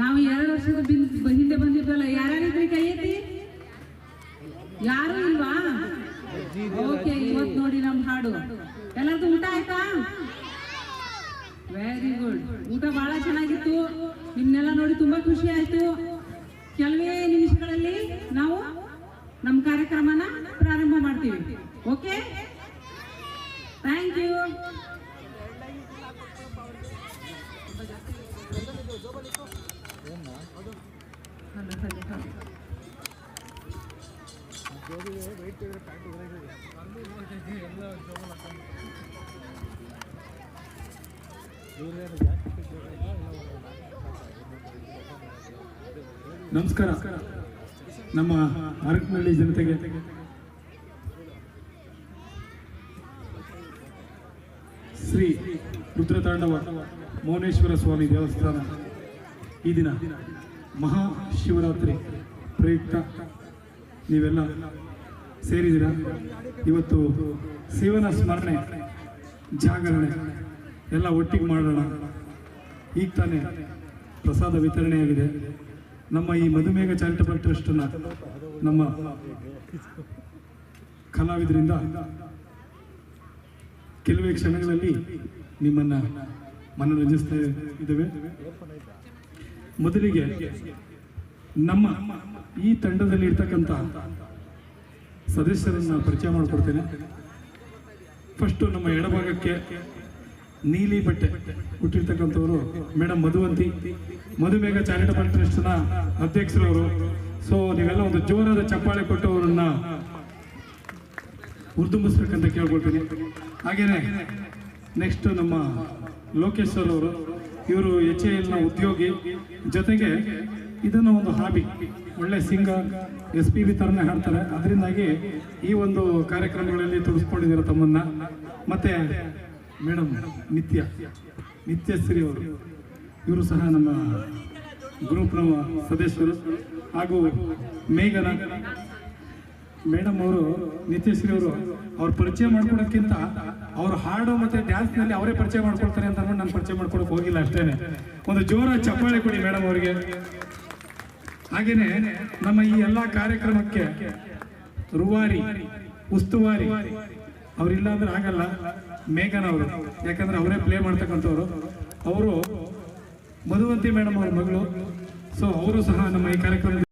ನಾವು 2 ವರ್ಷದ ಹಿಂದೆ ಬಂದಿದ್ವಲ್ಲ, ಯಾರಿದ್ರಿ ಕೈ ಎತ್ತಿ? ಯಾರು ಇಲ್ವಾ? ಓಕೆ, ಇವತ್ತು ನೋಡಿ ನಮ್ಮ ಹಾಡು. ಎಲ್ಲರದು ಊಟ ಆಯ್ತಾ? Very good. ಊಟ ಬಹಳ ಚೆನ್ನಾಗಿತ್ತು. ನಿಮ್ನೆಲ್ಲ ನೋಡಿ ತುಂಬಾ ಖುಷಿ ಆಯ್ತು. ಕೆಲವೇ ನಿಮಿಷಗಳಲ್ಲಿ ನಾವು ನಮ್ಮ ಕಾರ್ಯಕ್ರಮನ ಪ್ರಾರಂಭ ಮಾಡ್ತೀವಿ. Okay, thank you. ನಮಸ್ಕಾರ. ನಮ್ಮ ಅರಕನಹಳ್ಳಿ ಜನತೆಗೆ ಶ್ರೀ ರುದ್ರತಾಂಡವ ಮೌನೇಶ್ವರ ಸ್ವಾಮಿ ದೇವಸ್ಥಾನ ಈ ದಿನ ಮಹಾಶಿವರಾತ್ರಿ ಪ್ರಯುಕ್ತ ನೀವೆಲ್ಲ ಸೇರಿದಿರ. ಇವತ್ತು ಶಿವನ ಸ್ಮರಣೆ, ಜಾಗರಣೆ ಎಲ್ಲ ಒಟ್ಟಿಗೆ ಮಾಡೋಣ. ಈಗ ತಾನೇ ಪ್ರಸಾದ ವಿತರಣೆಯಾಗಿದೆ. ನಮ್ಮ ಈ ಮಧುಮೇಹ ಚಾರಿಟಬಲ್ ಟ್ರಸ್ಟನ್ನು ನಮ್ಮ ಕಲಾವಿದರಿಂದ ಕೆಲವೇ ಕ್ಷಣಗಳಲ್ಲಿ ನಿಮ್ಮನ್ನು ಮನರಂಜಿಸ್ತಾ ಇದ್ದೇವೆ. ಮೊದಲಿಗೆ ನಮ್ಮ ಈ ತಂಡದಲ್ಲಿ ಇರ್ತಕ್ಕಂಥ ಸದಸ್ಯರನ್ನ ಪರಿಚಯ ಮಾಡಿಕೊಡ್ತೇನೆ. ಫಸ್ಟು ನಮ್ಮ ಎಡಭಾಗಕ್ಕೆ ನೀಲಿ ಬಟ್ಟೆ ಹುಟ್ಟಿರ್ತಕ್ಕಂಥವರು ಮೇಡಮ್ ಮಧುವಂತಿ, ಮಧುಮೇಹ ಚಾರಿಟಬಲ್ ಟ್ರಸ್ಟ್ನ ಅಧ್ಯಕ್ಷರವರು. ಸೊ ನೀವೆಲ್ಲ ಒಂದು ಜೋರಾದ ಚಪ್ಪಾಳೆ ಕೊಟ್ಟು ಅವರನ್ನ ಉರ್ದುಂಬಿಸ್ಬೇಕಂತ ಕೇಳ್ಕೊಳ್ತೀನಿ. ಹಾಗೇನೆ ನೆಕ್ಸ್ಟ್ ನಮ್ಮ ಲೋಕೇಶ್ ಸರ್ ಅವರು, ಇವರು HALನ ಉದ್ಯೋಗಿ, ಜೊತೆಗೆ ಇದನ್ನು ಒಂದು ಹಾಬಿ, ಒಳ್ಳೆ ಸಿಂಗರ್, SPB ಥರನೇ ಹಾಡ್ತಾರೆ. ಅದರಿಂದಾಗಿ ಈ ಒಂದು ಕಾರ್ಯಕ್ರಮಗಳಲ್ಲಿ ತೊಡಸ್ಕೊಂಡಿದ್ದಾರೆ ತಮ್ಮನ್ನ. ಮತ್ತೆ ಮೇಡಮ್ ನಿತ್ಯಶ್ರೀ ಅವರು, ಇವರು ಸಹ ನಮ್ಮ ಗ್ರೂಪ್ನ ಸದಸ್ಯರು. ಹಾಗೂ ಮೇಘನ ಮೇಡಮ್ ಅವರು, ನಿತ್ಯಶ್ರೀ ಅವರು, ಅವ್ರ ಪರಿಚಯ ಮಾಡ್ಕೊಡೋಕ್ಕಿಂತ ಅವ್ರ ಹಾಡು ಮತ್ತೆ ಡ್ಯಾನ್ಸ್ನಲ್ಲಿ ಅವರೇ ಪರಿಚಯ ಮಾಡ್ಕೊಳ್ತಾರೆ ಅಂತ ನಾನು ಪರಿಚಯ ಮಾಡ್ಕೊಳಕ್ ಹೋಗಿಲ್ಲ ಅಷ್ಟೇನೆ. ಒಂದು ಜೋರ ಚಪ್ಪಾಳೆ ಕೊಡಿ ಮೇಡಮ್ ಅವರಿಗೆ. ಹಾಗೇನೆ ನಮ್ಮ ಈ ಎಲ್ಲ ಕಾರ್ಯಕ್ರಮಕ್ಕೆ ರೂವಾರಿ, ಉಸ್ತುವಾರಿ ಅವರಿಲ್ಲ ಅಂದ್ರೆ ಆಗಲ್ಲ, ಮೇಘನ್ ಅವರು. ಯಾಕಂದ್ರೆ ಅವರೇ ಪ್ಲೇ ಮಾಡ್ತಕ್ಕಂಥವ್ರು. ಅವರು ಮಧುವಂತಿ ಮೇಡಮ್ ಅವ್ರ ಮಗಳು. ಸೊ ಅವರು ಸಹ ನಮ್ಮ ಈ ಕಾರ್ಯಕ್ರಮ